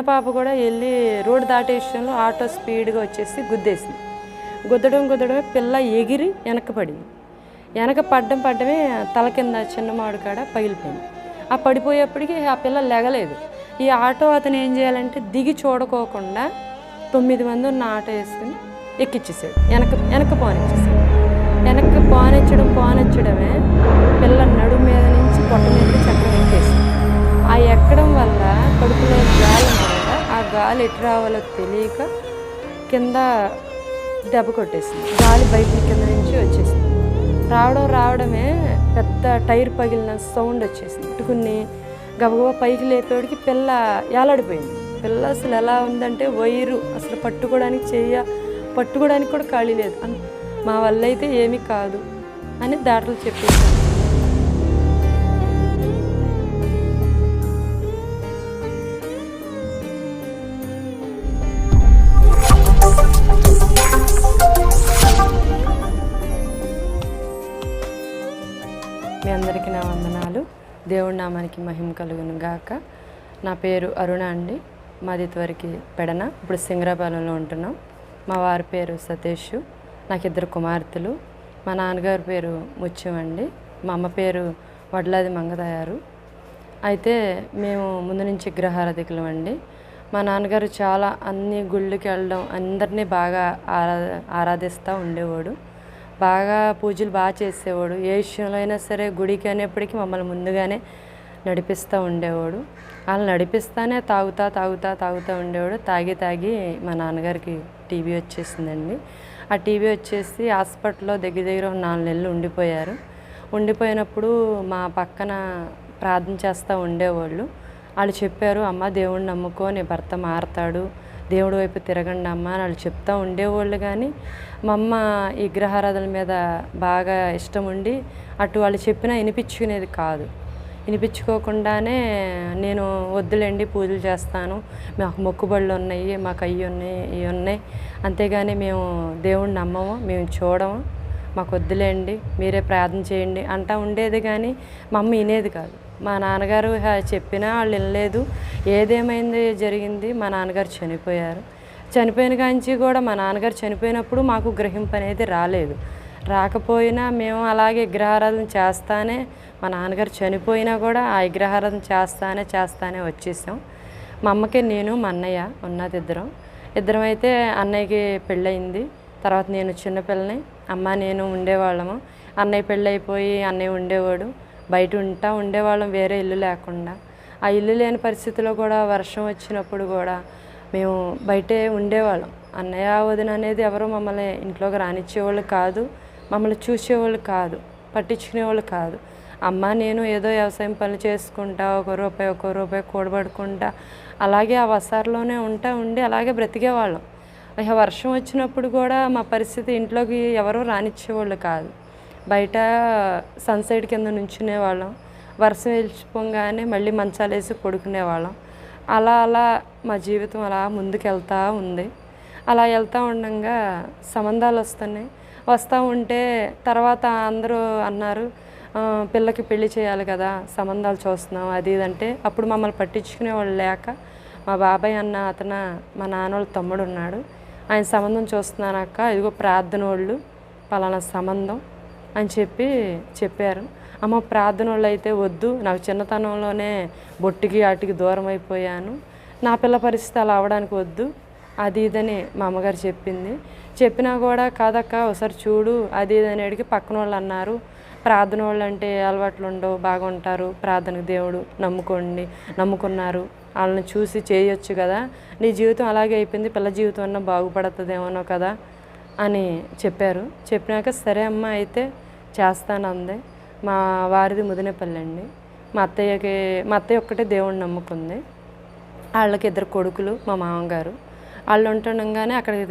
పాప కూడా వెళ్ళి రోడ్డు దాటే విషయంలో ఆటో స్పీడ్గా వచ్చేసి గుద్దేసింది. గుద్దడమే పిల్ల ఎగిరి వెనక్కి పడింది. వెనక పడ్డమే తల కింద చిన్న మామిడి కాడ పగిలిపోయింది. ఆ పడిపోయేప్పటికి ఆ పిల్ల లెగలేదు. ఈ ఆటో అతను ఏం చేయాలంటే దిగి చూడకోకుండా 9 మంది ఉన్న ఆటో వేసుకుని ఎక్కిచ్చేసాడు. వెనక్కి పోనిచ్చడమే పిల్ల నడుము మీద నుంచి పొట్ట మీద చక్రం ఎక్కేసింది. ఆ ఎక్కడం వల్ల కడుపులో గాలి మీద ఆ గాలి ఎటు రావాలో తెలియక కింద దెబ్బ కొట్టేసింది. గాలి బయట కింద నుంచి వచ్చేసింది. రావడమే పెద్ద టైర్ పగిలిన సౌండ్ వచ్చేసింది. ఇటుకుని గబగబా పైకి లేపేవాడికి పిల్ల ఏలాడిపోయింది. పిల్ల అసలు ఎలా ఉందంటే వైరు అసలు పట్టుకోవడానికి కూడా ఖాళీ లేదు. మా వల్ల అయితే ఏమీ కాదు అని డాక్టర్లు చెప్పేశారు. మీ అందరికీ నా వందనాలు. దేవుడి నామానికి మహిమ కలుగును గాక. నా పేరు అరుణ అండి. మాది త్వరికి పెడన, ఇప్పుడు సింగరాపాలెంలో ఉంటున్నాం. మా వారి పేరు సతీష్. నాకు 2 కుమార్తెలు. మా నాన్నగారి పేరు ముత్యం అండి. మా అమ్మ పేరు వడ్లాది మంగదయారు. అయితే మేము ముందు నుంచి విగ్రహారాధికులం అండి. మా నాన్నగారు చాలా అన్ని గుళ్ళకి వెళ్ళడం, అందరినీ బాగా ఆరాధిస్తూ ఉండేవాడు. బాగా పూజలు బాగా చేసేవాడు. ఏ విషయంలో అయినా సరే గుడికి అనేప్పటికీ మమ్మల్ని ముందుగానే నడిపిస్తూ ఉండేవాడు. వాళ్ళు నడిపిస్తానే తాగుతూ ఉండేవాడు. తాగి మా నాన్నగారికి టీబీ వచ్చేసిందండి. ఆ టీబీ వచ్చేసి హాస్పిటల్లో దగ్గర 4 నెలలు ఉండిపోయారు. ఉండిపోయినప్పుడు మా పక్కన ప్రార్థన చేస్తూ ఉండేవాళ్ళు. వాళ్ళు చెప్పారు, అమ్మ దేవుడిని నమ్ముకో, నీ భర్త మారతాడు, దేవుడి వైపు తిరగండి అమ్మ అని వాళ్ళు చెప్తూ ఉండేవాళ్ళు. కానీ మా అమ్మ ఈ విగ్రహారాధన మీద బాగా ఇష్టం ఉండి అటు వాళ్ళు చెప్పినా వినిపించుకునేది కాదు. వినిపించుకోకుండానే నేను వద్దులేండి పూజలు చేస్తాను, మాకు మొక్కుబళ్ళు ఉన్నాయి, మాకు అవి ఉన్నాయి, అంతేగాని మేము దేవుడిని నమ్మము, మేము చూడము, మాకు వద్దులేండి మీరే ప్రార్థన చేయండి అంటూ ఉండేది. కానీ మా అమ్మ వినేది కాదు. మా నాన్నగారు చెప్పినా వాళ్ళు వినలేదు. ఏదేమైంది జరిగింది, మా నాన్నగారు చనిపోయారు. చనిపోయిన కాంచి కూడా మా నాన్నగారు చనిపోయినప్పుడు మాకు గ్రహింపు అనేది రాకపోయినా మేము అలాగే విగ్రహారాధన చేస్తానే, మా నాన్నగారు చనిపోయినా కూడా ఆ విగ్రహారాధన చేస్తానే వచ్చేసాం. మా అమ్మకి నేను మా అన్నయ్య ఉన్నది ఇద్దరం అయితే అన్నయ్యకి పెళ్ళయింది. తర్వాత నేను చిన్నపిల్లని, అమ్మ నేను ఉండేవాళ్ళము. అన్నయ్య పెళ్ళైపోయి అన్నయ్య ఉండేవాడు. బయట ఉండేవాళ్ళం, వేరే ఇల్లు లేకుండా. ఆ ఇల్లు లేని పరిస్థితిలో కూడా వర్షం వచ్చినప్పుడు కూడా మేము బయటే ఉండేవాళ్ళం. అన్నయ్య వదిన అనేది ఎవరు మమ్మల్ని ఇంట్లోకి రానిచ్చేవాళ్ళు కాదు, మమ్మల్ని చూసేవాళ్ళు కాదు, పట్టించుకునేవాళ్ళు కాదు. అమ్మ నేను ఏదో వ్యవసాయం పనులు చేసుకుంటా, ఒక్కో రూపాయి కూడబడుకుంటా అలాగే ఆ వసారులోనే ఉండి అలాగే బ్రతికేవాళ్ళం. ఇక వర్షం వచ్చినప్పుడు కూడా మా పరిస్థితి ఇంట్లోకి ఎవరూ రానిచ్చేవాళ్ళు కాదు. బయట సన్సైడ్ కింద నుంచునేవాళ్ళం. వర్షం వెళ్ళిపోగానే మళ్ళీ మంచాలు వేసి పడుకునేవాళ్ళం. అలా మా జీవితం అలా ముందుకు వెళ్తూ ఉంది. అలా వెళ్తూ ఉండగా సంబంధాలు వస్తూ ఉంటే తర్వాత అందరూ అన్నారు, పిల్లకి పెళ్లి చేయాలి కదా, సంబంధాలు చూస్తున్నాం అది ఇదంటే అప్పుడు మమ్మల్ని పట్టించుకునేవాళ్ళు లేక మా బాబాయ్ అన్న అతను మా నాన్న వాళ్ళ తమ్ముడు ఉన్నాడు, ఆయన సంబంధం చూస్తున్నానక్క, ఇదిగో ప్రార్థన వాళ్ళు పలానా సంబంధం అని చెప్పారు. అమ్మ ప్రార్థన వాళ్ళు అయితే వద్దు, నాకు చిన్నతనంలోనే బొట్టికి వాటికి దూరం అయిపోయాను, నా పిల్ల పరిస్థితి అలా అవ్వడానికి వద్దు అది ఇదని మా అమ్మగారు చెప్పినా కూడా కాదక్క ఒకసారి చూడు అది ఇదని అడిగి పక్కన వాళ్ళు అన్నారు, ప్రార్థన వాళ్ళు అంటే అలవాట్లు ఉండవు, బాగుంటారు, ప్రార్థనకు దేవుడు నమ్ముకున్నారు, వాళ్ళని చూసి చేయొచ్చు కదా, నీ జీవితం అలాగే అయిపోయింది, పిల్ల జీవితం అన్నా బాగుపడుతుందేమో కదా అని చెప్పినాక సరే అమ్మ అయితే చేస్తాను అంది. మా వారిది ముదినేపల్లి అండి. మా అత్తయ్య ఒక్కటే దేవుడిని నమ్ముకుంది. వాళ్ళకి 2 కొడుకులు, మా మామగారు. వాళ్ళు ఉంటుండగానే అక్కడికి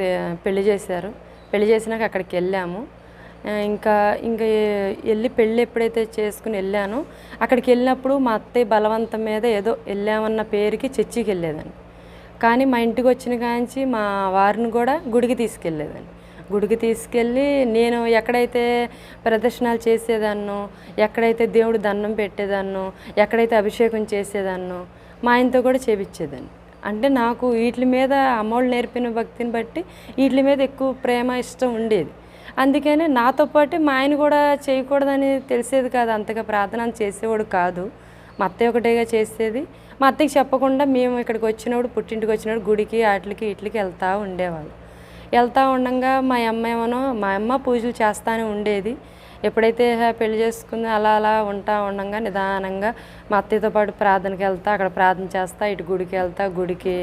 పెళ్లి చేశారు. పెళ్లి చేసినాక అక్కడికి వెళ్ళాము. ఇంకా వెళ్ళి పెళ్ళి ఎప్పుడైతే చేసుకుని వెళ్ళానో అక్కడికి వెళ్ళినప్పుడు మా అత్తయ్య బలవంతం మీద ఏదో వెళ్ళామన్న పేరుకి చర్చికి వెళ్ళేదాన్ని. కానీ మా ఇంటికి వచ్చిన కాంచి మా వారిని కూడా గుడికి తీసుకెళ్ళేదాన్ని. గుడికి తీసుకెళ్ళి నేను ఎక్కడైతే ప్రదర్శనలు చేసేదాన్నో, ఎక్కడైతే దేవుడు దండం పెట్టేదాన్నో, ఎక్కడైతే అభిషేకం చేసేదాన్నో మా ఆయనతో కూడా చేపించేదాన్ని. అంటే నాకు వీటి మీద అమ్మోళ్ళు నేర్పిన భక్తిని బట్టి వీటి మీద ఎక్కువ ప్రేమ ఇష్టం ఉండేది. అందుకని నాతో పాటు మా ఆయన కూడా చేయకూడదని తెలిసేది కాదు, అంతగా ప్రార్థన చేసేవాడు కాదు. మా అత్తయ్య ఒకటేగా చేసేది. మా అత్తయ్యకి చెప్పకుండా మేము ఇక్కడికి వచ్చినప్పుడు, పుట్టింటికి వచ్చినప్పుడు గుడికి వాటికి వీటికి వెళ్తూ ఉండేవాళ్ళు. వెళ్తూ ఉండగా మా అమ్మ పూజలు చేస్తూనే ఉండేది. ఎప్పుడైతే పెళ్లి చేసుకుంది అలా అలా ఉండగా నిదానంగా మా అత్తయ్యతో పాటు ప్రార్థనకి వెళ్తా, అక్కడ ప్రార్థన చేస్తా, ఇటు గుడికి వెళ్తా, గుడికి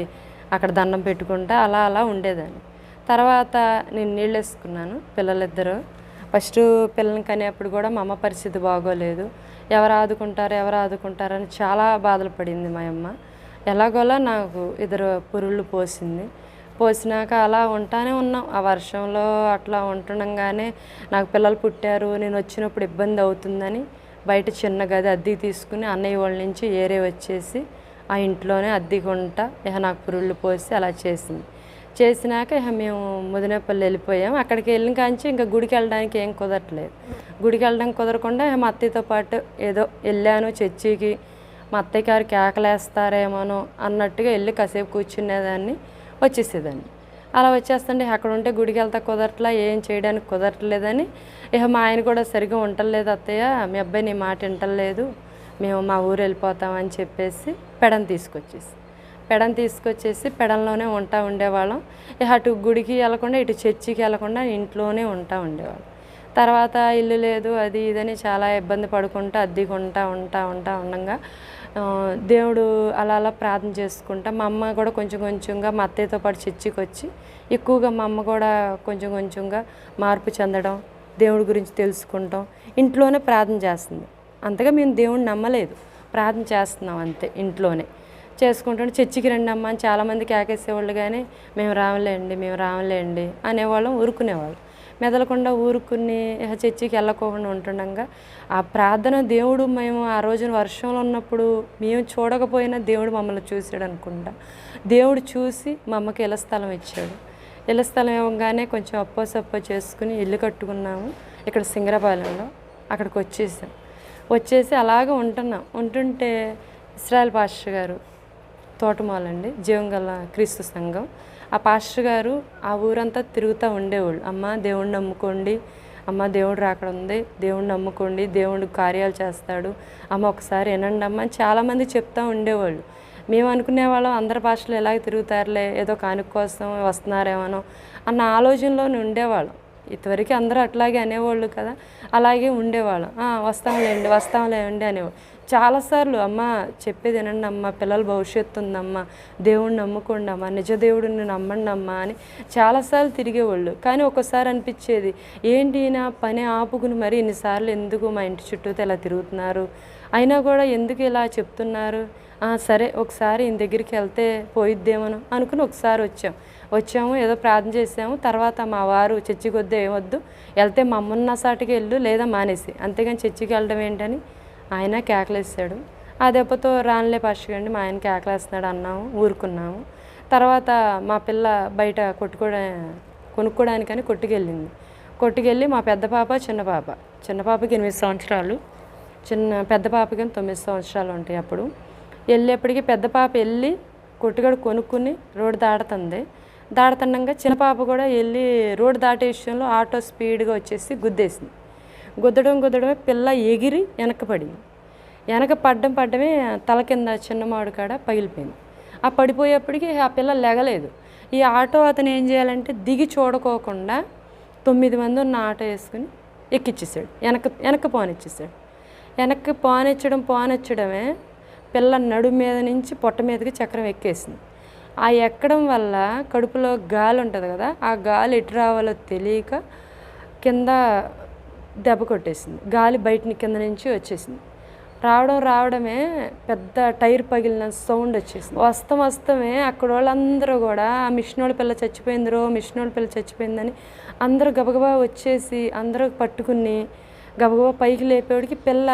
అక్కడ దండం పెట్టుకుంటా, అలా అలా ఉండేదాన్ని. తర్వాత నేను నీళ్ళు వేసుకున్నాను. పిల్లలిద్దరూ ఫస్ట్ పిల్లల్ని కనేప్పుడు కూడా మా అమ్మ పరిస్థితి బాగోలేదు. ఎవరు ఆదుకుంటారని చాలా బాధలు పడింది మా అమ్మ. ఎలాగోలా నాకు 2 పురుళ్ళు పోసినాక అలా ఉంటానే ఉన్నాం. ఆ వర్షంలో అట్లా ఉంటుండగానే నాకు పిల్లలు పుట్టారు, నేను వచ్చినప్పుడు ఇబ్బంది అవుతుందని బయట చిన్న గది అద్దెకి తీసుకుని అన్నయ్య వాళ్ళ నుంచి ఏరే వచ్చేసి ఆ ఇంట్లోనే అద్దెకుంటా నాకు పురుళ్ళు పోసి అలా చేసినాక మేము ముదినేపల్లి వెళ్ళిపోయాం. అక్కడికి వెళ్ళిన కాంచి ఇంకా గుడికి వెళ్ళడానికి ఏం కుదరట్లేదు. గుడికి వెళ్ళడానికి కుదరకుండా మా అత్తయ్యతో పాటు ఏదో వెళ్ళాను చర్చికి. మా అత్తయ్య గారు కేకలేస్తారేమోనో అన్నట్టుగా వెళ్ళి కాసేపు కూర్చునేదాన్ని, వచ్చేసేదాన్ని. అలా వచ్చేస్తుంటే అక్కడ ఉంటే గుడికి వెళ్తా కుదరట్లా, ఏం చేయడానికి కుదరట్లేదని మా ఆయన కూడా సరిగ్గా ఉండలేదు. అత్తయ్య మీ అబ్బాయి నీ మాట వింటలేదు, మేము మా ఊరు వెళ్ళిపోతామని చెప్పేసి పెడని తీసుకొచ్చేసి పెడంలోనే ఉండేవాళ్ళం. అటు గుడికి వెళ్ళకుండా ఇటు చర్చికి వెళ్ళకుండా ఇంట్లోనే ఉండేవాళ్ళం. తర్వాత ఇల్లు లేదు అది ఇదని చాలా ఇబ్బంది పడుకుంటూ అద్దెకుంటా ఉండగా దేవుడు అలా అలా ప్రార్థన చేసుకుంటా మా అమ్మ కూడా కొంచెంగా మా అత్తయ్యతో పాటు చర్చికి వచ్చి ఎక్కువగా మా అమ్మ కూడా కొంచెంగా మార్పు చెందడం, దేవుడి గురించి తెలుసుకుంటాం, ఇంట్లోనే ప్రార్థన చేస్తుంది. అంతగా మేము దేవుడిని నమ్మలేదు, ప్రార్థన చేస్తున్నాం అంతే. ఇంట్లోనే చేసుకుంటుంటే చర్చికి రండి అమ్మ అని చాలామంది కేకేసేవాళ్ళు, కానీ మేము రావలేండి అనేవాళ్ళం, ఊరుకునేవాళ్ళం. మెదలకుండా ఊరుకుని చర్చికి వెళ్ళకోకుండా ఉంటుండగా ఆ ప్రార్థన దేవుడు మేము ఆ రోజున వర్షంలో ఉన్నప్పుడు మేము చూడకపోయినా దేవుడు మమ్మల్ని చూసాడు అనుకుంటా. దేవుడు చూసి మా అమ్మకి ఇళ్ల స్థలం ఇచ్చాడు. ఇళ్ల స్థలం ఇవ్వగానే కొంచెం అప్పో చేసుకుని ఇల్లు కట్టుకున్నాము ఇక్కడ సింగరపాలెంలో. అక్కడికి వచ్చేసి అలాగే ఉంటుంటే ఇస్రాయల్ పాస్టర్ గారు తోటమాలండి, జీవంగల క్రీస్తు సంఘం, ఆ పాస్టర్ గారు ఆ ఊరంతా తిరుగుతూ ఉండేవాళ్ళు. అమ్మ దేవుడిని నమ్ముకోండి, అమ్మ దేవుడు రాకడ ఉంది, దేవుడిని నమ్ముకోండి, దేవుడు కార్యాలు చేస్తాడు, అమ్మ ఒకసారి వినండి అమ్మ అని చాలామంది చెప్తూ ఉండేవాళ్ళు. మేము అనుకునేవాళ్ళం అందరి భాషలు ఎలాగ తిరుగుతారులే, ఏదో కానుక కోసం వస్తున్నారేమో అన్న ఆలోచనలోనే ఉండేవాళ్ళం. ఇంతవరకు అందరూ అట్లాగే అనేవాళ్ళు కదా, అలాగే ఉండేవాళ్ళం. వస్తాంలేండి అనేవాళ్ళు. చాలాసార్లు అమ్మ చెప్పేది వినండి అమ్మ, పిల్లల భవిష్యత్తు ఉందమ్మ, దేవుడిని నమ్ముకోండి అమ్మ, నిజ దేవుడిని నమ్మండి అమ్మ అని చాలాసార్లు తిరిగేవాళ్ళు. కానీ ఒకసారి అనిపించేది, ఏంటి నా పని ఆపుకుని మరి ఇన్నిసార్లు ఎందుకు మా ఇంటి చుట్టూ ఇలా తిరుగుతున్నారు, అయినా కూడా ఎందుకు ఇలా చెప్తున్నారు, సరే ఒకసారి ఈయన దగ్గరికి వెళ్తే పోయిద్దేమో అనుకుని ఒకసారి వచ్చాము, ఏదో ప్రార్థన చేసాము. తర్వాత మా వారు చర్చికి వద్దు ఏమొద్దు, వెళ్తే మా అమ్మన్న సాటికి వెళ్ళు లేదా మానేసి, అంతేగాని చర్చికి వెళ్ళడం ఏంటని ఆయన కేకలేసాడు. ఆ దెబ్బతో రానులే పాస్టర్ మా ఆయన కేకలేస్తున్నాడు అన్నాము, ఊరుకున్నాము. తర్వాత మా పిల్ల బయట కొనుక్కోడానికని కొట్టుకెళ్ళి మా పెద్ద పాప చిన్న పాపకి 8 సంవత్సరాలు, పెద్ద పాపకి 9 సంవత్సరాలు ఉంటాయి. అప్పుడు వెళ్ళేప్పటికీ పెద్ద పాప వెళ్ళి కొట్టుగడ కొనుక్కుని రోడ్డు దాడుతుండగా చిన్న పాప కూడా వెళ్ళి రోడ్డు దాటే విషయంలో ఆటో స్పీడ్గా వచ్చేసి గుద్దడమే పిల్ల ఎగిరి వెనక పడ్డమే తల కింద చిన్న మామిడి కాడ పగిలిపోయింది. ఆ పడిపోయేప్పటికీ ఆ పిల్ల లెగలేదు. ఈ ఆటో అతను ఏం చేయాలంటే దిగి చూడకోకుండా 9 మంది ఉన్న ఆటో వేసుకుని ఎక్కిచ్చేసాడు, వెనక్కి పోనిచ్చడమే పిల్ల నడుము మీద నుంచి పొట్ట మీదకి చక్రం ఎక్కేసింది. ఆ ఎక్కడం వల్ల కడుపులో గాలి ఉంటుంది కదా, ఆ గాలి ఎటు రావాలో తెలియక కింద దెబ్బ కొట్టేసింది. గాలి బయటని కింద నుంచి వచ్చేసింది. రావడమే పెద్ద టైర్ పగిలిన సౌండ్ వచ్చేసింది. వస్తమే అక్కడ వాళ్ళందరూ కూడా ఆ మిషనోళ్ళ పిల్ల చచ్చిపోయిందని అందరూ గబగబా వచ్చేసి అందరూ పట్టుకుని గబగబా పైకి లేపేవాడికి పిల్ల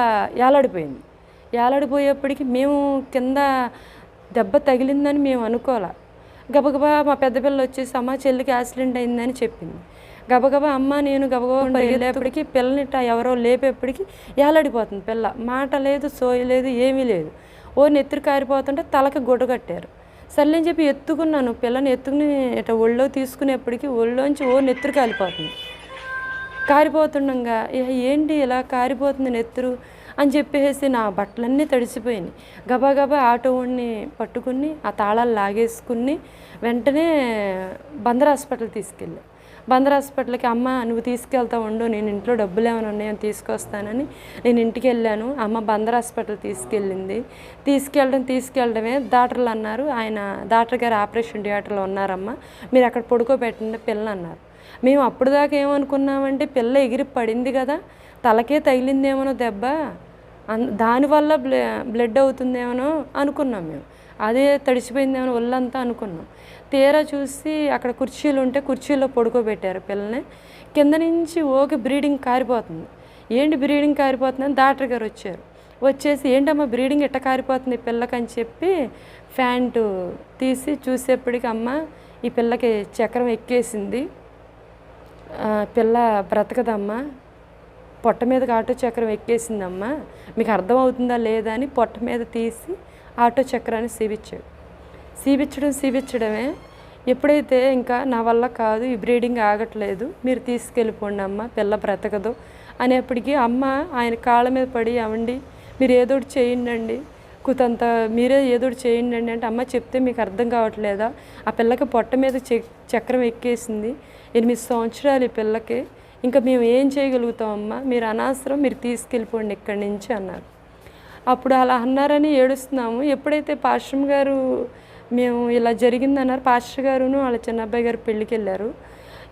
ఏలాడిపోయేప్పటికి మేము కింద దెబ్బ తగిలిందని మేము అనుకోలే. గబగబా మా పెద్ద పిల్ల వచ్చేసి అమ్మ చెల్లికి యాక్సిడెంట్ అయిందని చెప్పింది. గబగబా అమ్మ నేను గబగబా పరిగెళ్ళేప్పటికి పిల్లని ఎవరో లేపేప్పటికి ఏలాడిపోతుంది పిల్ల. మాట లేదు, సోయి లేదు, ఏమీ లేదు. ఓ నెత్తురు కారిపోతుంటే తలకి గుడ్డ కట్టారు. సర్లే అని చెప్పి ఎత్తుకున్నాను. పిల్లని ఎత్తుకుని ఇట్లా ఒళ్ళో తీసుకునేప్పటికి ఒళ్ళోంచి నెత్తురు కాలిపోతుంది. కారిపోతుండగా ఏంటి ఇలా కారిపోతుంది నెత్తురు అని చెప్పేసి నా బట్టలన్నీ తడిసిపోయినాయి. గబా గబా ఆటో వాడిని పట్టుకుని ఆ తాళాలు లాగేసుకుని వెంటనే బందర్ హాస్పిటల్ తీసుకెళ్ళా. బందర్ హాస్పిటల్కి అమ్మ నువ్వు తీసుకెళ్తా ఉండు, నేను ఇంట్లో డబ్బులు ఏమైనా ఉన్నాయని తీసుకొస్తానని నేను ఇంటికి వెళ్ళాను. అమ్మ బందర్ హాస్పిటల్ తీసుకెళ్ళింది. తీసుకెళ్ళడమే డాక్టర్లు అన్నారు, ఆయన డాక్టర్ గారు ఆపరేషన్ థియేటర్లో ఉన్నారమ్మా, మీరు అక్కడ పడుకోబెట్టండి పిల్ల అన్నారు. మేము అప్పుడు దాకా ఏమనుకున్నామంటే పిల్ల ఎగిరి పడింది కదా, తలకే తగిలిందేమో దెబ్బ, దానివల్ల బ్లడ్ అవుతుందేమో అనుకున్నాం. మేము అదే తడిసిపోయిందేమో ఒళ్ళంతా అనుకున్నాం. తీరా చూసి అక్కడ కుర్చీలు ఉంటే కుర్చీలో పడుకోబెట్టారు పిల్లని. కింద నుంచి బ్రీడింగ్ కారిపోతుంది. ఏంటి బ్రీడింగ్ కారిపోతుందని డాక్టర్ గారు వచ్చేసి ఏంటమ్మా బ్రీడింగ్ ఎట్ట కారిపోతుంది పిల్లకని చెప్పి ప్యాంటు తీసి చూసేప్పటికి అమ్మ ఈ పిల్లకి చక్రం ఎక్కేసింది, పిల్ల బ్రతకదమ్మా, పొట్ట మీదకి ఆటో చక్రం ఎక్కేసిందమ్మా, మీకు అర్థమవుతుందా లేదా అని పొట్ట మీద తీసి ఆటో చక్రాన్ని చూపించడమే. ఎప్పుడైతే ఇంకా నా వల్ల కాదు, ఈ బ్రీడింగ్ ఆగట్లేదు, మీరు తీసుకెళ్ళిపోండి అమ్మ, పిల్ల బ్రతకదు అనేప్పటికీ అమ్మ ఆయన కాళ్ళ మీద పడి అవండి మీరు ఏదోటి చేయండి, కుతంత మీరే ఏదోటి చేయండి అంటే అమ్మ చెప్తే మీకు అర్థం కావట్లేదా, ఆ పిల్లకి పొట్ట మీద చక్రం ఎక్కేసింది, 8 సంవత్సరాలు ఈ పిల్లకి, ఇంకా మేము ఏం చేయగలుగుతామమ్మా, మీరు అనవసరం, మీరు తీసుకెళ్ళిపోండి ఇక్కడి నుంచి అన్నారు. అప్పుడు అలా అన్నారని ఏడుస్తున్నాము. ఎప్పుడైతే పాస్టర్ గారు మేము ఇలా జరిగిందన్నారు, పాస్టర్ గారును వాళ్ళ చిన్నబ్బాయి గారు పెళ్ళికి వెళ్ళారు.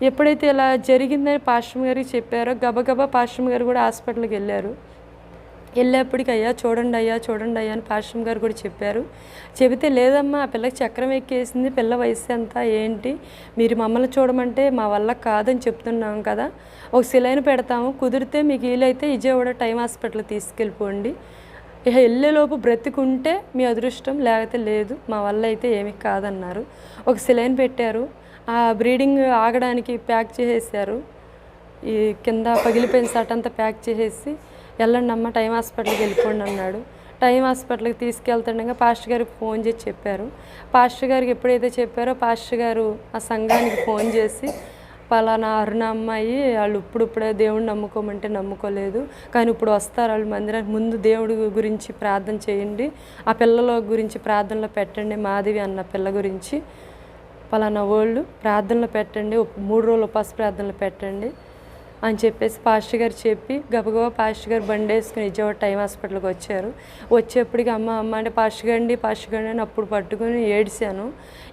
ఎప్పుడైతే ఇలా జరిగిందని పాస్టర్ గారికి చెప్పారో గబగబా పాస్టర్ గారు కూడా హాస్పిటల్కి వెళ్ళేప్పటికి అయ్యా చూడండి అయ్యా అని పాస్టర్ గారు కూడా చెప్పారు. చెబితే లేదమ్మా ఆ పిల్లకి చక్రం ఎక్కేసింది, పిల్ల వయసు ఎంత ఏంటి, మీరు మమ్మల్ని చూడమంటే మా వల్ల కాదని చెప్తున్నాం కదా, ఒక సిలైన్ పెడతాము, కుదిరితే మీకు వీలైతే విజయవాడ టైమ్ హాస్పిటల్ తీసుకెళ్ళిపోండి, ఇక వెళ్ళేలోపు బ్రతికుంటే మీ అదృష్టం, లేకపోతే లేదు, మా వల్ల అయితే ఏమీ కాదన్నారు. ఒక సిలైన్ పెట్టారు, ఆ బ్రీడింగ్ ఆగడానికి ప్యాక్ చేసేసారు, ఈ కింద పగిలిపోయిన సట్ అంతా ప్యాక్ చేసేసి వెళ్ళండి అమ్మ టైమ్ హాస్పిటల్కి వెళ్ళిపోండి అన్నాడు. టైమ్ హాస్పిటల్కి తీసుకెళ్తుండగా పాస్టర్ గారికి ఫోన్ చేసి చెప్పారు. పాస్టర్ గారికి ఎప్పుడైతే చెప్పారో పాస్టర్ గారు ఆ సంఘానికి ఫోన్ చేసి పలానా అరుణ అమ్మాయి వాళ్ళు ఇప్పుడే దేవుడిని నమ్ముకోమంటే నమ్ముకోలేదు, కానీ ఇప్పుడు వస్తారు వాళ్ళు మందిరానికి, ముందు దేవుడి గురించి ప్రార్థన చేయండి, ఆ పిల్లల గురించి ప్రార్థనలో పెట్టండి, మాధవి అన్న పిల్ల గురించి పలానా వాళ్ళు ప్రార్థనలో పెట్టండి, 3 రోజులు ఉపవాస ప్రార్థనలు పెట్టండి అని చెప్పేసి పాస్టర్ గారు చెప్పి గబగబా పాస్టర్ గారు బండి వేసుకుని విజయవాడ టైమ్ హాస్పిటల్కి వచ్చారు. వచ్చేప్పటికి అమ్మ అంటే పాస్టర్ గారిని అని అప్పుడు పట్టుకొని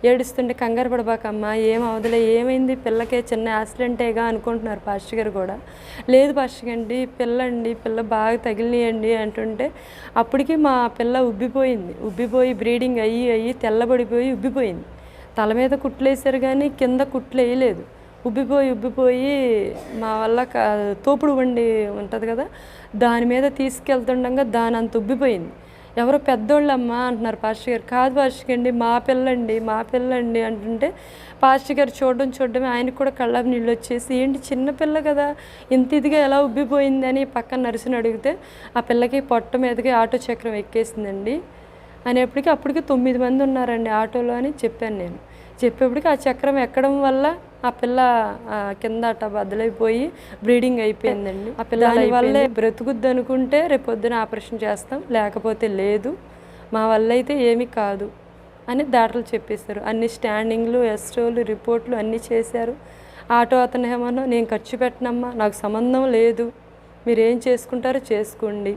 ఏడుస్తుంటే కంగారు పడబాకమ్మా, ఏం అవదలే, ఏమైంది పిల్లకే చిన్న యాక్సిడెంటేగా అనుకుంటున్నారు పాస్టర్ గారు కూడా. లేదు పాస్టర్ గారండి పిల్ల బాగా తగిలినాయండి అంటుంటే అప్పటికి మా పిల్ల ఉబ్బిపోయి బ్రీడింగ్ అయ్యి తెల్లబడిపోయి ఉబ్బిపోయింది. తల మీద కుట్లేసారు కానీ కింద కుట్లు వేయలేదు. ఉబ్బిపోయి మా వల్ల తోపుడు బండి ఉంటుంది కదా, దాని మీద తీసుకెళ్తుండగా దాని అంత ఉబ్బిపోయింది. ఎవరో పెద్దోళ్ళమ్మా అంటున్నారు పాస్టర్ గారు. కాదు పాస్టర్ గారండి మా పిల్లండి అంటుంటే పాస్టర్ గారు చూడడమే ఆయనకు కూడా కళ్ళ నీళ్ళు వచ్చేసి ఏంటి చిన్నపిల్ల కదా ఇంత ఇదిగా ఎలా ఉబ్బిపోయిందని పక్కన నర్సుని అడిగితే ఆ పిల్లకి పొట్ట మీదకి ఆటో చక్రం ఎక్కేసిందండి అనేప్పటికీ అప్పటికి 9 మంది ఉన్నారండి ఆటోలో అని చెప్పాను నేను. చెప్పేప్పటికి ఆ చక్రం ఎక్కడం వల్ల ఆ పిల్ల కింద అట్ట బద్దలైపోయి బ్రీడింగ్ అయిపోయిందండి. ఆ పిల్ల దానివల్లే బ్రతుకుద్ది అనుకుంటే రేపు పొద్దున ఆపరేషన్ చేస్తాం, లేకపోతే లేదు, మా వల్ల అయితే ఏమీ కాదు అని డాక్టర్లు చెప్పేశారు. అన్ని స్టాండింగ్లు ఎస్ట్రోలు రిపోర్ట్లు అన్నీ చేశారు. ఆటో అతను ఏమన్నా నేను ఖర్చు పెట్టనమ్మా, నాకు సంబంధం లేదు, మీరు ఏం చేసుకుంటారో చేసుకోండి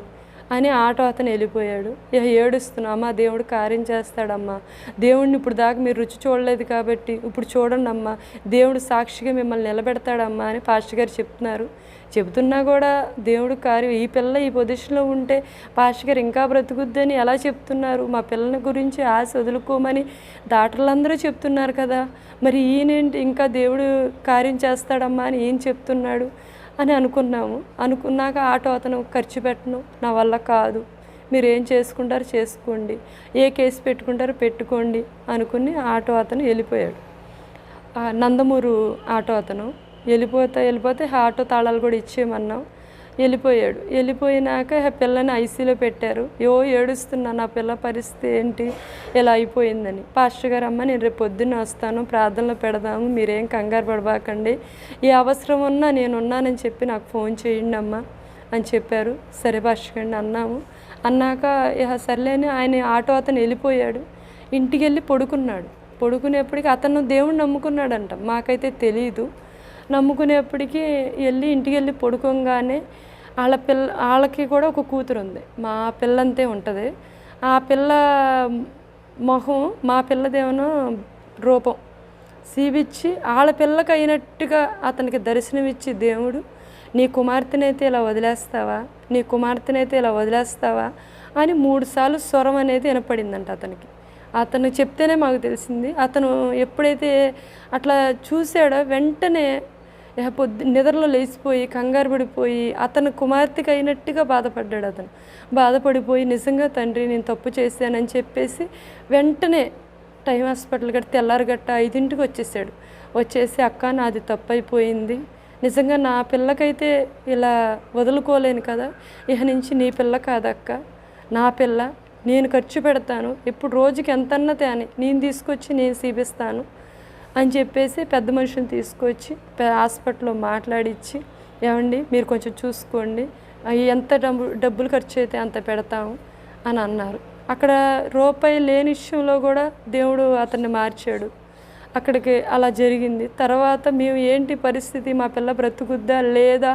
అని ఆటో అతను వెళ్ళిపోయాడు. ఇక ఏడుస్తున్నామ్మా దేవుడు కార్యం చేస్తాడమ్మా, దేవుడిని ఇప్పుడు దాకా మీరు రుచి చూడలేదు కాబట్టి ఇప్పుడు చూడండి అమ్మా, దేవుడు సాక్షిగా మిమ్మల్ని నిలబెడతాడమ్మా అని పాస్టర్ గారు చెప్తున్నా కూడా దేవుడు కార్యం, ఈ పిల్ల ఈ పొజిషన్లో ఉంటే పాస్టర్ గారు ఇంకా బ్రతుకుద్దని ఎలా చెప్తున్నారు, మా పిల్లల గురించి ఆశ వదులుకోమని డాక్టర్లందరూ చెప్తున్నారు కదా, మరి ఈయనేంటి ఇంకా దేవుడు కార్యం చేస్తాడమ్మా అని ఏం చెప్తున్నాడు అని అనుకున్నాక ఆటో అతను ఖర్చు పెట్టను, నా వల్ల కాదు, మీరు ఏం చేసుకుంటారో చేసుకోండి, ఏ కేసు పెట్టుకుంటారో పెట్టుకోండి అనుకుని ఆటో అతను వెళ్ళిపోయాడు. నందమూరు ఆటో అతను వెళ్ళిపోతే ఆటో తాళాలు కూడా ఇచ్చేయమన్నాం. వెళ్ళిపోయినాక ఆ పిల్లని ఐసీలో పెట్టారు. ఏడుస్తున్నా, నా పిల్ల పరిస్థితి ఏంటి ఇలా అయిపోయిందని. పాస్టర్ గారు, అమ్మ నేను రేపు పొద్దున్న వస్తాను, ప్రార్థనలో పెడదాము, మీరేం కంగారు పడబాకండి, ఏ అవసరం ఉన్నా నేను ఉన్నానని చెప్పి నాకు ఫోన్ చేయండి అమ్మ అని చెప్పారు. సరే పాస్టర్ గారిని అన్నాము. అన్నాక సర్లేని ఆయన ఆటో అతను వెళ్ళిపోయాడు. ఇంటికి వెళ్ళి పడుకునేప్పటికీ అతను దేవుడు నమ్ముకున్నాడంట, మాకైతే తెలీదు. నమ్ముకునేప్పటికీ ఇంటికి వెళ్ళి పడుకోగానే వాళ్ళకి కూడా ఒక కూతురు ఉంది, మా పిల్లంతే ఉంటుంది. ఆ పిల్ల మొహం మా పిల్లదేమో రూపం చూపించి వాళ్ళ పిల్లకి అయినట్టుగా అతనికి దర్శనమిచ్చి, దేవుడు నీ కుమార్తెనైతే ఇలా వదిలేస్తావా, నీ కుమార్తెనైతే ఇలా వదిలేస్తావా అని 3 సార్లు స్వరం అనేది వినపడిందంట అతనికి. అతను చెప్తేనే మాకు తెలిసింది. అతను ఎప్పుడైతే అట్లా చూశాడో వెంటనే నిద్రలో లేచిపోయి కంగారు పడిపోయి అతను కుమార్తెకి అయినట్టుగా బాధపడ్డాడు. అతను బాధపడిపోయి నిజంగా తండ్రి నేను తప్పు చేశానని చెప్పేసి వెంటనే టైం హాస్పిటల్ గట్ట తెల్లారగట్ట 5ంటికి వచ్చేసాడు. వచ్చేసి అక్క నాది తప్పు అయిపోయింది, నిజంగా నా పిల్లకైతే ఇలా వదులుకోలేను కదా, ఇక నుంచి నీ పిల్ల కాదక్క, నా పిల్ల, నేను ఖర్చు పెడతాను, ఇప్పుడు రోజుకి ఎంతన్నా తేని నేను తీసుకొచ్చి నేను చూపిస్తాను అని చెప్పేసి పెద్ద మనుషుని తీసుకొచ్చి హాస్పిటల్లో మాట్లాడించి, ఏమండి మీరు కొంచెం చూసుకోండి, ఎంత డబ్బులు ఖర్చు అయితే అంత పెడతాము అని అన్నారు. అక్కడ రూపాయి లేని విషయంలో కూడా దేవుడు అతన్ని మార్చాడు. అక్కడికి అలా జరిగింది. తర్వాత మేము ఏంటి పరిస్థితి, మా పిల్ల బ్రతుకుద్దా లేదా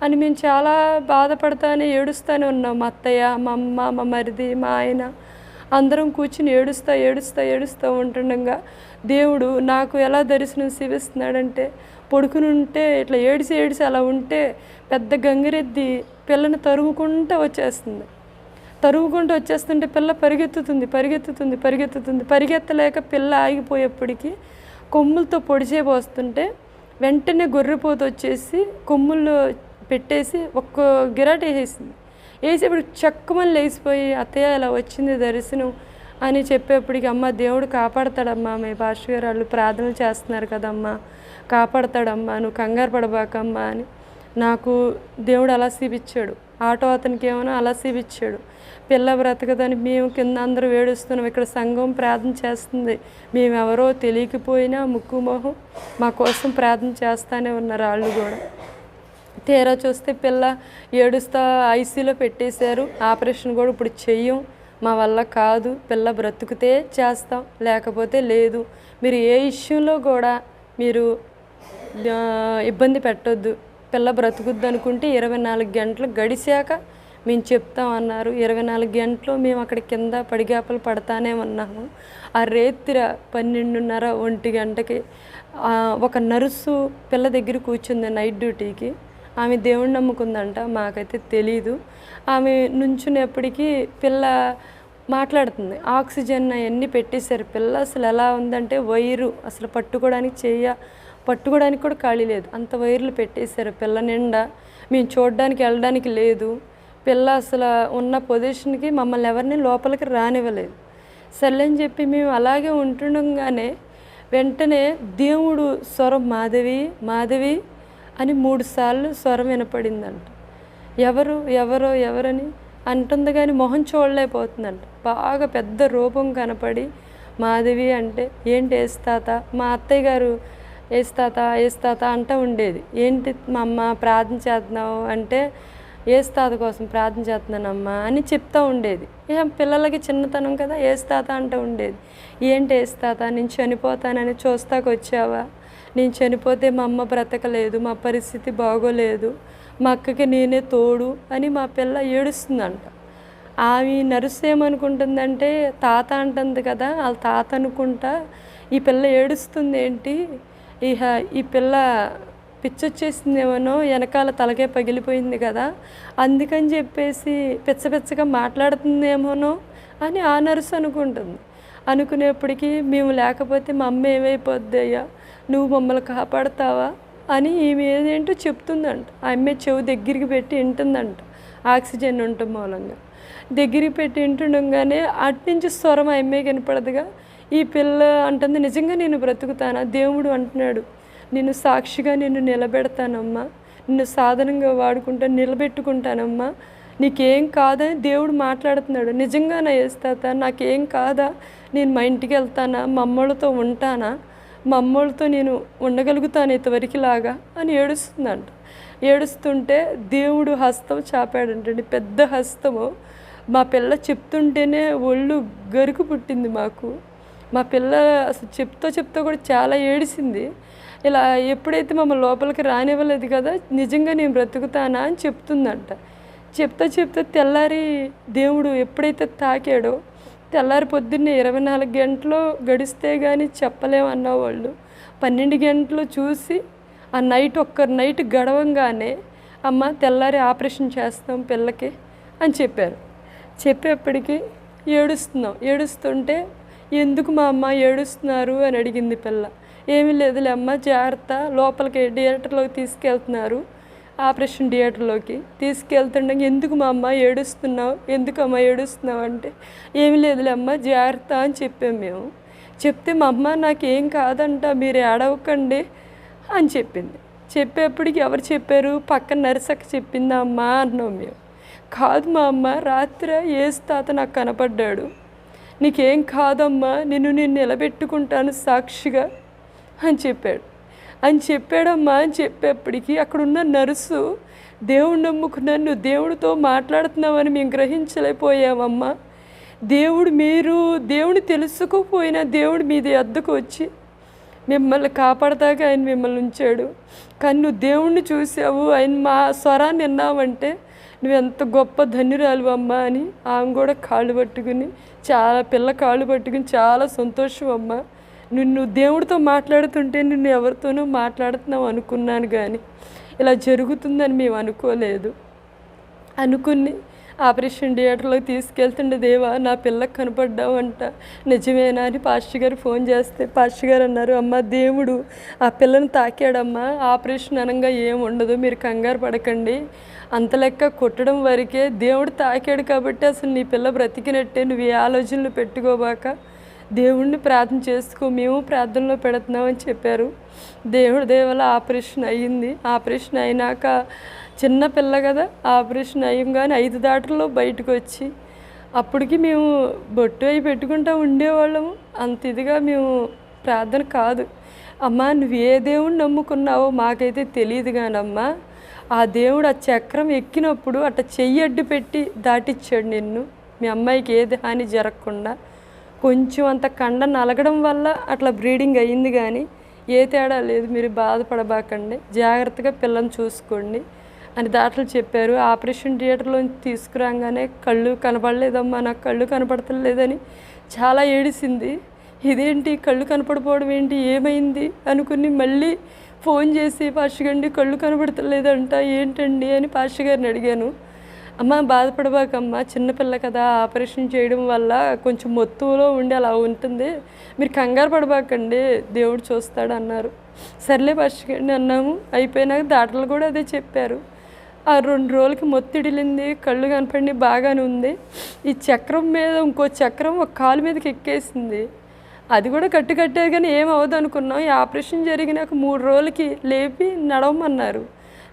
అని మేము చాలా బాధపడతానే ఏడుస్తూనే ఉన్నాం. మా అత్తయ్య, మా అమ్మ, మా మరిది, మా ఆయన అందరం కూర్చుని ఏడుస్తూ ఉంటుండగా దేవుడు నాకు ఎలా దర్శనం చూపిస్తున్నాడంటే, పడుకునుంటే ఇట్లా ఏడిసి అలా ఉంటే పెద్ద గంగిరెద్ది పిల్లని తరుగుకుంటూ వచ్చేస్తుంటే పిల్ల పరిగెత్తుతుంది. పరిగెత్తలేక పిల్ల ఆగిపోయేప్పటికీ కొమ్ములతో పొడిచేపోస్తుంటే వెంటనే గొర్రెపోతు వచ్చేసి కొమ్ముల్లో పెట్టేసి ఒక్క గిరాట వేసేప్పుడు చక్కమని లేచిపోయి, అత్తయ్య ఇలా వచ్చింది దర్శనం అని చెప్పేప్పటికి, అమ్మ దేవుడు కాపాడతాడమ్మా, మీ పాస్టర్ గారు వాళ్ళు ప్రార్థనలు చేస్తున్నారు కదమ్మా, కాపాడతాడమ్మా, నువ్వు కంగారు పడబాకమ్మా అని నాకు దేవుడు అలా చూపించాడు. ఆటో అతనికి ఏమో అలా చూపించాడు. పిల్ల బ్రతకదని మేము కింద అందరూ ఏడుస్తున్నాం. ఇక్కడ సంఘం ప్రార్థన చేస్తుంది, మేమెవరో తెలియకపోయినా ముక్కు మొహం మా కోసం ప్రార్థన చేస్తూనే ఉన్నారు వాళ్ళు కూడా. తీరా చూస్తే పిల్ల ఏడుస్తా ఐసీలో పెట్టేశారు. ఆపరేషన్ కూడా ఇప్పుడు చెయ్యం, మా వల్ల కాదు, పిల్ల బ్రతుకుతే చేస్తాం, లేకపోతే లేదు, మీరు ఏ విషయంలో కూడా మీరు ఇబ్బంది పెట్టొద్దు, పిల్ల బ్రతుకుద్దు అనుకుంటే 24 గంటలు గడిచాక మేము చెప్తామన్నారు. 24 గంటలు మేము అక్కడ కింద పడిగాపలు పడతానే ఉన్నాము. ఆ రేత్రి 12:30, 1 గంటకి ఒక నర్సు పిల్ల దగ్గర కూర్చుంది నైట్ డ్యూటీకి. ఆమె దేవుణ్ణి నమ్ముకుందంట, మాకైతే తెలీదు. ఆమె నుంచునేప్పటికీ పిల్ల మాట్లాడుతుంది. ఆక్సిజన్ అవన్నీ పెట్టేశారు. పిల్ల అసలు ఎలా ఉందంటే వైరు అసలు పట్టుకోవడానికి కూడా ఖాళీ లేదు, అంత వైర్లు పెట్టేశారు పిల్ల నిండా. మేము చూడడానికి వెళ్ళడానికి లేదు. పిల్ల అసలు ఉన్న పొజిషన్కి మమ్మల్ని ఎవరిని లోపలికి రానివ్వలేదు. సర్లేని చెప్పి మేము అలాగే ఉంటుండగానే వెంటనే దేవుడు స్వరం మాధవి అని 3 సార్లు స్వరం వినపడిందంట. ఎవరని అంటుంది కానీ మొహం చూడలేకపోతుందంట. బాగా పెద్ద రూపం కనపడి మాధవి అంటే ఏంటి ఏస్తాత, మా అత్తయ్య గారు ఏస్తాత అంటూ ఉండేది. ఏంటి మా అమ్మ ప్రార్థన చేస్తున్నావు అంటే, ఏస్తాత కోసం ప్రార్థన చేస్తున్నానమ్మా అని చెప్తూ ఉండేది. పిల్లలకి చిన్నతనం కదా, ఏస్తాత అంటూ ఉండేది. ఏంటి ఏస్తాత, నేను చనిపోతానని చూస్తాకు వచ్చావా, నేను చనిపోతే మా అమ్మ బ్రతకలేదు, మా పరిస్థితి బాగోలేదు, మా అక్కకి నేనే తోడు అని మా పిల్ల ఏడుస్తుందంట. ఆమె నర్సు ఏమనుకుంటుందంటే తాత అంటుంది కదా, వాళ్ళ తాత అనుకుంటా ఈ పిల్ల ఏడుస్తుంది ఏంటి, ఈ పిల్ల పిచ్చొచ్చేసిందేమోనో, వెనకాల తలకే పగిలిపోయింది కదా, అందుకని చెప్పేసి పిచ్చగా మాట్లాడుతుందేమోనో అని ఆ నర్సు అనుకుంటుంది. అనుకునేప్పటికీ మేము లేకపోతే మా అమ్మ ఏమైపోద్దయ్యా, నువ్వు మమ్మల్ని కాపాడతావా అని ఈమె ఏదేంటో చెప్తుందంట. ఆ అమ్మాయి చెవి దగ్గరికి పెట్టి వింటుందంట, ఆక్సిజన్ ఉండటం మూలంగా దగ్గరికి పెట్టి వింటుండగానే అట్నుంచి స్వరం ఆ అమ్మాయి కనపడదుగా. ఈ పిల్ల అంటుంది, నిజంగా నేను బ్రతుకుతానా, దేవుడు అంటున్నాడు నిన్ను సాక్షిగా నిన్ను నిలబెడతానమ్మా, నిన్ను సాధనంగా వాడుకుంటాను, నిలబెట్టుకుంటానమ్మా, నీకేం కాదని దేవుడు మాట్లాడుతున్నాడు. నిజంగానా యేసుతాత, నాకేం కాదా? నేను మా ఇంటికి వెళ్తానా? మా అమ్మోళ్ళతో ఉంటానా? మా అమ్మోళ్ళతో నేను ఉండగలుగుతాను ఇంతవరకులాగా అని ఏడుస్తుందంట. ఏడుస్తుంటే దేవుడు హస్తం చాపాడంటండి, పెద్ద హస్తము. మా పిల్ల చెప్తుంటేనే ఒళ్ళు గరుకు పుట్టింది మాకు. మా పిల్ల అసలు చెప్తా కూడా చాలా ఏడిసింది. ఇలా ఎప్పుడైతే మమ్మల్ని లోపలికి రానివ్వలేదు కదా, నిజంగా నేను బ్రతుకుతానా అని చెప్తుందంట. చెప్తా తెల్లారి దేవుడు ఎప్పుడైతే తాకాడో, తెల్లారి పొద్దున్నే 24 గంటలు గడిస్తే కానీ చెప్పలేమన్న వాళ్ళు 12 గంటలు చూసి ఆ నైట్ గడవంగానే అమ్మ తెల్లారి ఆపరేషన్ చేస్తాం పిల్లకి అని చెప్పారు. చెప్పేప్పటికీ ఏడుస్తుంటే ఎందుకు మా అమ్మ ఏడుస్తున్నారు అని అడిగింది పిల్ల. ఏమీ లేదులే అమ్మ, జాగ్రత్త, లోపలికి థియేటర్లోకి తీసుకెళ్తున్నారు, ఆపరేషన్ థియేటర్లోకి తీసుకెళ్తుండగా ఎందుకు మా అమ్మ ఏడుస్తున్నావు, ఎందుకమ్మ ఏడుస్తున్నావు అంటే ఏమీ లేదులే అమ్మ, జాగ్రత్త అని చెప్పాము మేము. చెప్తే మా అమ్మ నాకేం కాదంట, మీరు ఏడవకండి అని చెప్పింది. చెప్పేప్పటికి ఎవరు చెప్పారు? పక్కన నర్సక్క చెప్పిందా అమ్మ అన్నాం మేము. కాదు మా అమ్మ, రాత్రి యేసుతాత నాకు కనపడ్డాడు, నీకేం కాదమ్మా, నేను నిలబెట్టుకుంటాను సాక్షిగా అని చెప్పాడమ్మా అని చెప్పేప్పటికీ అక్కడున్న నర్సు, దేవుడు నమ్ముకున్నాను, నువ్వు దేవుడితో మాట్లాడుతున్నావని మేము గ్రహించలేకపోయామమ్మా. దేవుడిని తెలుసుకోపోయినా దేవుడు మీది అద్దకు వచ్చి మిమ్మల్ని కాపాడదాకా ఆయన మిమ్మల్ని ఉంచాడు. కానీ నువ్వు దేవుణ్ణి చూసావు, ఆయన మా స్వరాన్ని విన్నావంటే నువ్వెంత గొప్ప ధన్యురాలు అమ్మ అని ఆమె కూడా పిల్ల కాళ్ళు పట్టుకుని చాలా సంతోషం అమ్మ, నువ్వు దేవుడితో మాట్లాడుతుంటే నిన్ను ఎవరితోనూ మాట్లాడుతున్నావు అనుకున్నాను, కానీ ఇలా జరుగుతుందని మేము అనుకుని ఆపరేషన్ థియేటర్లోకి తీసుకెళ్తుండే, దేవా నా పిల్లకి కనపడ్డావు అంట, నిజమేనా అని పాస్టర్ గారు ఫోన్ చేస్తే పాస్టర్ గారు అన్నారు, అమ్మ దేవుడు ఆ పిల్లని తాకాడమ్మా, ఆపరేషన్ అనగా ఏం ఉండదు, మీరు కంగారు పడకండి, అంత లెక్క కొట్టడం వరకే, దేవుడు తాకాడు కాబట్టి అసలు నీ పిల్ల బ్రతికినట్టే, నువ్వు ఏ ఆలోచనలు పెట్టుకోబాక దేవుణ్ణి ప్రార్థన చేసుకో, మేము ప్రార్థనలో పెడుతున్నామని చెప్పారు. దేవుడి దేవల ఆపరేషన్ అయ్యింది. ఆపరేషన్ అయినాక చిన్న పిల్ల కదా, ఆపరేషన్ అయ్యంగానే 5 దాటల్లో బయటకు వచ్చి అప్పటికి మేము బొట్టు అవి పెట్టుకుంటూ ఉండేవాళ్ళము. అంత ఇదిగా మేము ప్రార్థన కాదు. అమ్మ నువ్వు ఏ దేవుడిని నమ్ముకున్నావో మాకైతే తెలియదు కానమ్మా, ఆ దేవుడు ఆ చక్రం ఎక్కినప్పుడు అట్లా చెయ్యి అడ్డు పెట్టి దాటిచ్చాడు నిన్ను, మీ అమ్మాయికి ఏది హాని జరగకుండా. కొంచెం అంత కండ నలగడం వల్ల అట్లా బ్రీడింగ్ అయ్యింది, కానీ ఏ తేడా లేదు, మీరు బాధపడబాకండి, జాగ్రత్తగా పిల్లని చూసుకోండి అని డాక్టర్లు చెప్పారు. ఆపరేషన్ థియేటర్లో తీసుకురాగానే కళ్ళు కనపడలేదమ్మా, నాకు కళ్ళు కనపడతలేదని చాలా ఏడిసింది. ఇదేంటి కళ్ళు కనపడిపోవడం ఏంటి, ఏమైంది అనుకుని మళ్ళీ ఫోన్ చేసి పాస్టర్ గారిని కళ్ళు కనపడతలేదంట ఏంటండి అని పాస్టర్ గారిని అడిగాను. అమ్మ బాధపడబాకమ్మా, చిన్నపిల్ల కదా, ఆపరేషన్ చేయడం వల్ల కొంచెం మొత్తులో ఉండి అలా ఉంటుంది, మీరు కంగారు పడబాకండి, దేవుడు చూస్తాడు అన్నారు. సర్లే పాస్టర్ గారిని అన్నాము. అయిపోయినాక డాక్టర్లు కూడా అదే చెప్పారు. ఆ 2 రోజులకి మొత్తిడిలింది, కళ్ళు కనపడి బాగానే ఉంది. ఈ చక్రం మీద ఇంకో చక్రం ఒక కాలు మీదకి ఎక్కేసింది, అది కూడా కట్టారు కానీ ఏమవుదు అనుకున్నాం. ఈ ఆపరేషన్ జరిగినాక 3 రోజులకి లేపి నడవమన్నారు.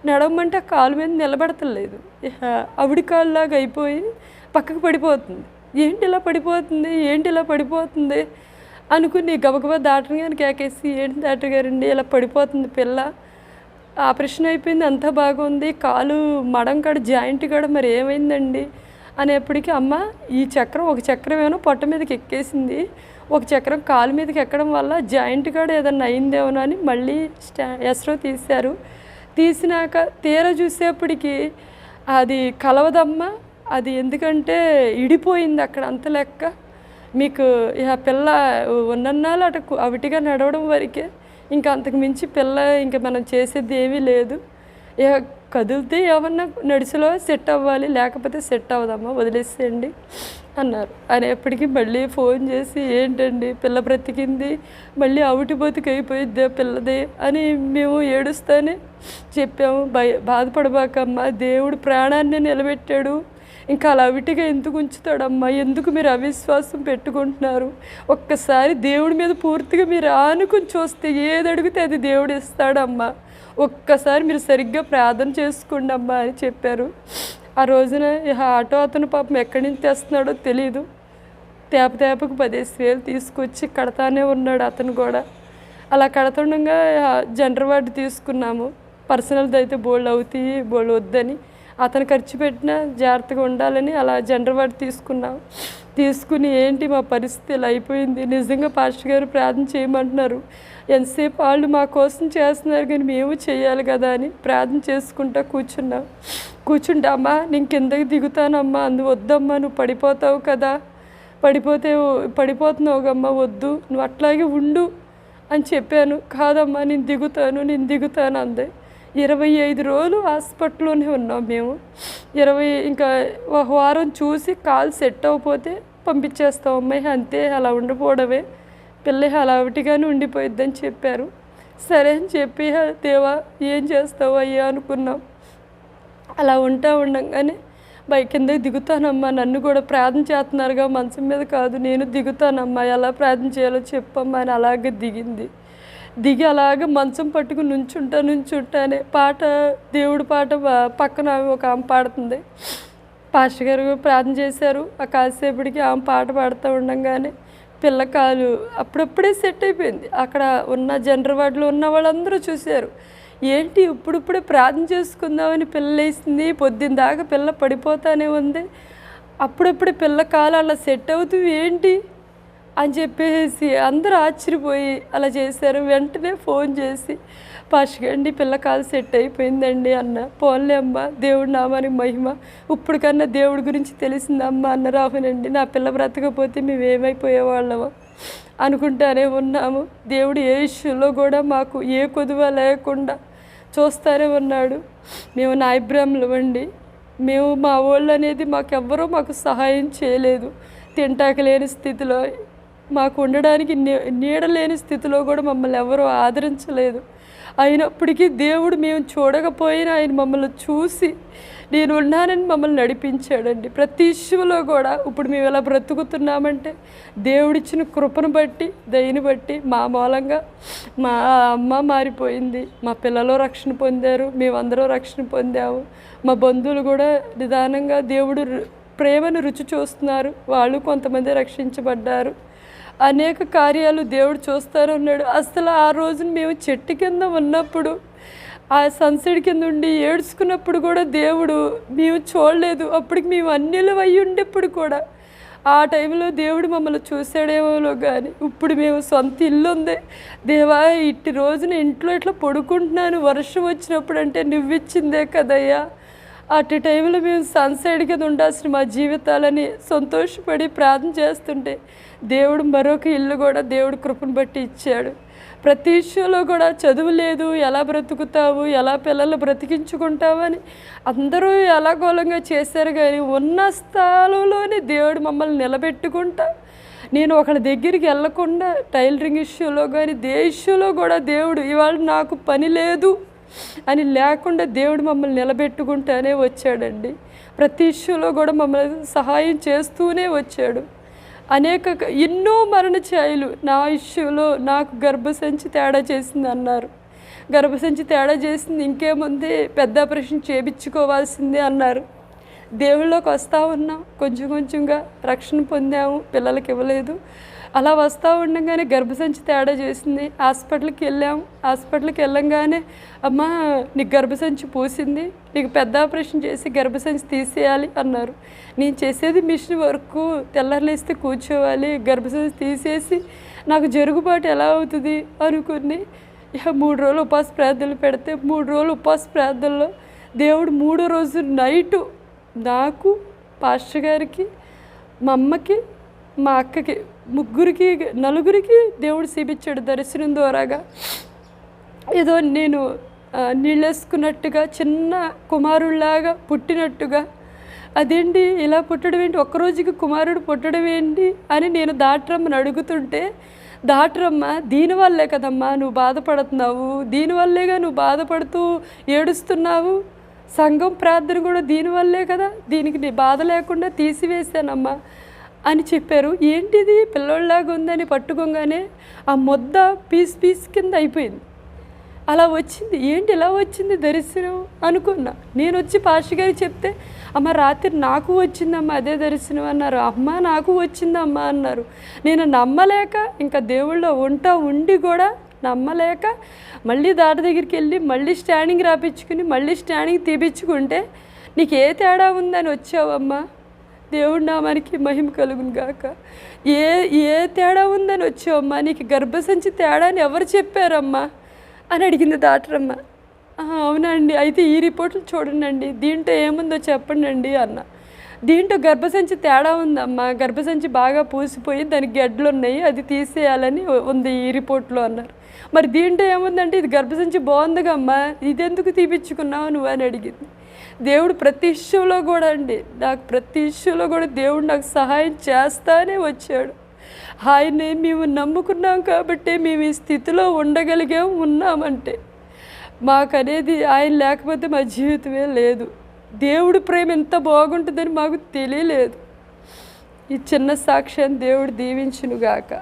నడవమంటే ఆ కాలు మీద నిలబడతలేదు, ఆవిడి కాళ్ళలాగా అయిపోయి పక్కకు పడిపోతుంది. ఏంటి ఇలా పడిపోతుంది అనుకుని గబగబా డాక్టర్ గారిని కేకేసి, ఏంటి డాక్టర్ గారండి ఇలా పడిపోతుంది పిల్ల, ఆపరేషన్ అయిపోయింది అంతా బాగుంది, కాలు మడం కాడ జాయింట్ కాడ మరి ఏమైందండి అనేప్పటికీ, అమ్మ ఈ చక్రం ఒక చక్రం ఏమో పొట్ట మీదకి ఎక్కేసింది, ఒక చక్రం కాలు మీదకి ఎక్కడం వల్ల జాయింట్ కాడ ఏదన్నా అయిందేమో అని మళ్ళీ ఎస్రో తీశారు. తీసినాక తీరా చూసేప్పటికి అది కలవదమ్మ, అది ఎందుకంటే ఇడిపోయింది అక్కడ అంత లెక్క. మీకు ఇక పిల్ల ఉన్నన్నాళ్ళు అవిటిగా నడవడం వరకే, ఇంకా అంతకు మించి పిల్ల ఇంకా మనం చేసేది ఏమీ లేదు, ఇక కదిలితే ఏమన్నా నడిచిలో సెట్ అవ్వాలి, లేకపోతే సెట్ అవ్వదమ్మా, వదిలేసేయండి అన్నారు. అనేప్పటికీ మళ్ళీ ఫోన్ చేసి, ఏంటండి పిల్ల బ్రతికింది, మళ్ళీ అవుటి బతికి అయిపోయిద్ది పిల్లది అని మేము ఏడుస్తానే చెప్పాము. బాధపడబాకమ్మా, దేవుడు ప్రాణాన్ని నిలబెట్టాడు, ఇంకా అలా విటిగా ఎందుకు ఉంచుతాడమ్మా? ఎందుకు మీరు అవిశ్వాసం పెట్టుకుంటున్నారు? ఒక్కసారి దేవుడి మీద పూర్తిగా మీరు ఆనుకుని చూస్తే ఏది అడిగితే అది దేవుడు ఇస్తాడమ్మా. ఒక్కసారి మీరు సరిగ్గా ప్రార్థన చేసుకోండి అమ్మా అని చెప్పారు. ఆ రోజున ఆటో అతను పాపం ఎక్కడి నుంచి తెస్తున్నాడో తెలీదు. తేపకు 10,000 తీసుకొచ్చి కడతానే ఉన్నాడు అతను కూడా. అలా కడుతుండగా జనరల్ వార్డు తీసుకున్నాము. పర్సనల్ది అయితే బోల్డ్ అవుతాయి, బోల్డ్ వద్దని అతను ఖర్చు పెట్టినా జాగ్రత్తగా ఉండాలని అలా జనరల్ వార్డు తీసుకున్నాం. తీసుకుని ఏంటి మా పరిస్థితి ఇలా అయిపోయింది, నిజంగా పాస్టర్ గారు ప్రార్థన చేయమంటున్నారు, ఎంతసేపు వాళ్ళు మా కోసం చేస్తున్నారు కానీ మేము చేయాలి కదా అని ప్రార్థన చేసుకుంటా కూర్చుంటే అమ్మా నేను కిందకి దిగుతానమ్మా, వద్దమ్మా నువ్వు పడిపోతావు కదా, పడిపోతున్నావు కమ్మా, వద్దు నువ్వు అట్లాగే ఉండు అని చెప్పాను. కాదమ్మా నేను దిగుతాను అందే. 25 రోజులు హాస్పిటల్లోనే ఉన్నాం మేము. ఇంకా ఒక వారం చూసి కాలు సెట్ అవ్వకపోతే పంపించేస్తాం అమ్మాయి, అంతే అలా ఉండిపోవడమే, పిల్ల హలావిటిగానే ఉండిపోయిద్దని చెప్పారు. సరే అని చెప్పి దేవా ఏం చేస్తావు అయ్యా అనుకున్నాం. అలా ఉండంగానే కిందకి దిగుతానమ్మా, నన్ను కూడా ప్రార్థన చేస్తున్నారుగా మంచం మీద కాదు, నేను దిగుతానమ్మా, ఎలా ప్రార్థన చేయాలో చెప్పమ్మా అని అలాగే దిగి అలాగ మంచం పట్టుకుని నుంచుంటానే దేవుడి పాట పక్కన ఒక ఆమె పాడుతుంది. పాస్టర్ గారు ప్రార్థన చేశారు. ఆ కాసేపటికి ఆమె పాట పాడుతూ ఉండగానే పిల్ల కాలు అప్పుడప్పుడే సెట్ అయిపోయింది. అక్కడ ఉన్న జనరల్ వార్డులో ఉన్న వాళ్ళందరూ చూశారు. ఏంటి ఇప్పుడిప్పుడే ప్రార్థన చేసుకుందామని పిల్ల వేసింది, పొద్దున్న దాకా పిల్ల పడిపోతానే ఉంది, అప్పుడప్పుడే పిల్ల కాలు అలా సెట్ అవుతుంది ఏంటి అని చెప్పేసి అందరూ ఆశ్చర్యపోయి అలా చేశారు. వెంటనే ఫోన్ చేసి పాస్టర్ గారండి పిల్ల కాలు సెట్ అయిపోయిందండి అన్న. పోన్లే అమ్మ, దేవుడి నామానికి మహిమ, ఇప్పటికన్నా దేవుడి గురించి తెలిసిందమ్మ అన్న. రాహునండి నా పిల్ల బ్రతకపోతే మేము ఏమైపోయేవాళ్ళమో అనుకుంటానే ఉన్నాము. దేవుడు ఏ ఇష్యూలో కూడా మాకు ఏ కొదువ లేకుండా చూస్తానే ఉన్నాడు. మేము నాయబ్రాహ్మణులు అండి. మా వాళ్ళు అనేది మాకెవ్వరూ మాకు సహాయం చేయలేదు. తింటాక లేని స్థితిలో, మాకు ఉండడానికి నీడ లేని స్థితిలో కూడా మమ్మల్ని ఎవరూ ఆదరించలేదు. అయినప్పటికీ దేవుడు మేము చూడకపోయినా ఆయన మమ్మల్ని చూసి నేను ఉన్నానని మమ్మల్ని నడిపించాడండి. ప్రతి ఇష్యూలో కూడా ఇప్పుడు మేము ఎలా బ్రతుకుతున్నామంటే దేవుడిచ్చిన కృపను బట్టి, దయని బట్టి మా మూలంగా మా అమ్మ మారిపోయింది, మా పిల్లలు రక్షణ పొందారు, మేమందరం రక్షణ పొందాము. మా బంధువులు కూడా నిదానంగా దేవుడు ప్రేమను రుచి చూస్తున్నారు, వాళ్ళు కొంతమంది రక్షించబడ్డారు. అనేక కార్యాలు దేవుడు చూస్తూనే ఉన్నాడు. అసలు ఆ రోజున మేము చెట్టు కింద ఉన్నప్పుడు, ఆ సన్సెట్ కింద ఉండి ఏడ్చుకున్నప్పుడు కూడా దేవుడు మేము చూడలేదు. అప్పటికి మేము అన్యులు అయ్యి ఉండేప్పుడు కూడా ఆ టైంలో దేవుడు మమ్మల్ని చూసాడేమో కానీ, ఇప్పుడు మేము సొంత ఇల్లు ఉంది దేవా, ఇట్టి రోజున ఇంట్లో ఇట్లా పడుకుంటున్నాను, వర్షం వచ్చినప్పుడు అంటే నువ్విచ్చిందే కదయ్యా, అటు టైంలో మేము సన్సైడ్ కింద ఉండాల్సిన మా జీవితాలని సంతోషపడి ప్రార్థన చేస్తుంటే దేవుడు మరొక ఇల్లు కూడా దేవుడు కృపను బట్టి ఇచ్చాడు. ప్రతి ఇష్యూలో కూడా చదువు లేదు, ఎలా బ్రతుకుతావు, ఎలా పిల్లలు బ్రతికించుకుంటావు అని అందరూ ఎలాగోలంగా చేశారు కానీ ఉన్న స్థలంలోనే దేవుడు మమ్మల్ని నిలబెట్టుకుంటా, నేను ఒకళ్ళ దగ్గరికి వెళ్ళకుండా టైలరింగ్ ఇష్యూలో కానీ దే ఇష్యూలో కూడా దేవుడు ఇవాళ నాకు పని లేదు అని లేకుండా దేవుడు మమ్మల్ని నిలబెట్టుకుంటూనే వచ్చాడండి. ప్రతి ఇష్యూలో కూడా మమ్మల్ని సహాయం చేస్తూనే వచ్చాడు. ఎన్నో మరణ ఛాయలు నా ఇష్యూలో నాకు గర్భసంచి తేడా చేసింది అన్నారు. గర్భసంచి తేడా చేసింది, ఇంకేముంది పెద్ద ఆపరేషన్ చేయించుకోవాల్సిందే అన్నారు. దేవుళ్ళలోకి వస్తూ ఉన్నాం, కొంచెంగా రక్షణ పొందాము, పిల్లలకి ఇవ్వలేదు. అలా వస్తూ ఉండగానే గర్భసంచి తేడా చేసింది. హాస్పిటల్కి వెళ్ళంగానే అమ్మ నీకు గర్భసంచి పూసింది, నీకు పెద్ద ఆపరేషన్ చేసి గర్భసంచి తీసేయాలి అన్నారు. నేను చేసేది మిషన్ వర్క్, తెల్లారలేస్తే కూర్చోవాలి, గర్భసంచి తీసేసి నాకు జరుగుబాటు ఎలా అవుతుంది అనుకుని 3 రోజులు ఉపవాస ప్రార్థనలు పెడితే 3 రోజులు ఉపవాస ప్రార్థనలో దేవుడు 3వ రోజు నైటు నాకు, పాస్టర్ గారికి, మా అమ్మకి, మా అక్కకి, నలుగురికి దేవుడు చూపించాడు దర్శనం ద్వారాగా. ఏదో నేను నీళ్ళేసుకున్నట్టుగా చిన్న కుమారుడిలాగా పుట్టినట్టుగా, అదేంటి ఇలా పుట్టడం ఏంటి, ఒక్కరోజుకి కుమారుడు పుట్టడం ఏంటి అని నేను దాటరమ్మని అడుగుతుంటే, దాటరమ్మ దీనివల్లే కదమ్మా నువ్వు బాధపడుతున్నావు, దీనివల్లేగా నువ్వు బాధపడుతూ ఏడుస్తున్నావు, సంఘం ప్రార్థన కూడా దీనివల్లే కదా, దీనికి నీ బాధ లేకుండా తీసివేశానమ్మా అని చెప్పారు. ఏంటిది పిల్లోళ్ళలాగా ఉందని పట్టుకోగానే ఆ ముద్ద పీస్ పీస్ కింద అయిపోయింది. అలా వచ్చింది. ఏంటి ఇలా వచ్చింది దర్శనం అనుకున్నా. నేను వచ్చి పాస్టర్ గారికి చెప్తే, అమ్మ రాత్రి నాకు వచ్చిందమ్మా అదే దర్శనం అన్నారు. అమ్మ నాకు వచ్చిందమ్మా అన్నారు. నేను నమ్మలేక ఇంకా దేవుళ్ళో ఉండి కూడా నమ్మలేక మళ్ళీ దాటి దగ్గరికి వెళ్ళి మళ్ళీ స్టాండింగ్ రాపించుకుని మళ్ళీ స్టాండింగ్ తీపించుకుంటే, నీకు ఏ తేడా ఉందని వచ్చావమ్మా, దేవుడి నామానికి మహిమ కలుగును గాక. ఏ తేడా ఉందని వచ్చావమ్మా, నీకు గర్భసంచి తేడా అని ఎవరు చెప్పారమ్మా అని అడిగింది డాక్టరమ్మ. అవునండి, అయితే ఈ రిపోర్ట్లు చూడండి, దీంట్లో ఏముందో చెప్పండి అన్న. దీంట్లో గర్భసంచి తేడా ఉందమ్మా, గర్భసంచి బాగా పూసిపోయి దానికి గడ్డలు ఉన్నాయి, అది తీసేయాలని ఉంది ఈ రిపోర్ట్లో అన్నారు. మరి దీంట్లో ఏముందంటే ఇది గర్భసంచి బాగుందిగమ్మా, ఇదెందుకు తీపించుకున్నావు నువ్వు అని అడిగింది. దేవుడు ప్రతి ఇష్యూలో కూడా నాకు ప్రతి ఇష్యూలో కూడా దేవుడు నాకు సహాయం చేస్తానే వచ్చాడు. ఆయన్ని మేము నమ్ముకున్నాం కాబట్టి మేము ఈ స్థితిలో ఉన్నామంటే మాకనేది ఆయన లేకపోతే మా జీవితమే లేదు. దేవుడి ప్రేమ ఎంత బాగుంటుందని మాకు తెలియలేదు. ఈ చిన్న సాక్ష్యాన్ని దేవుడు దీవించునుగాక.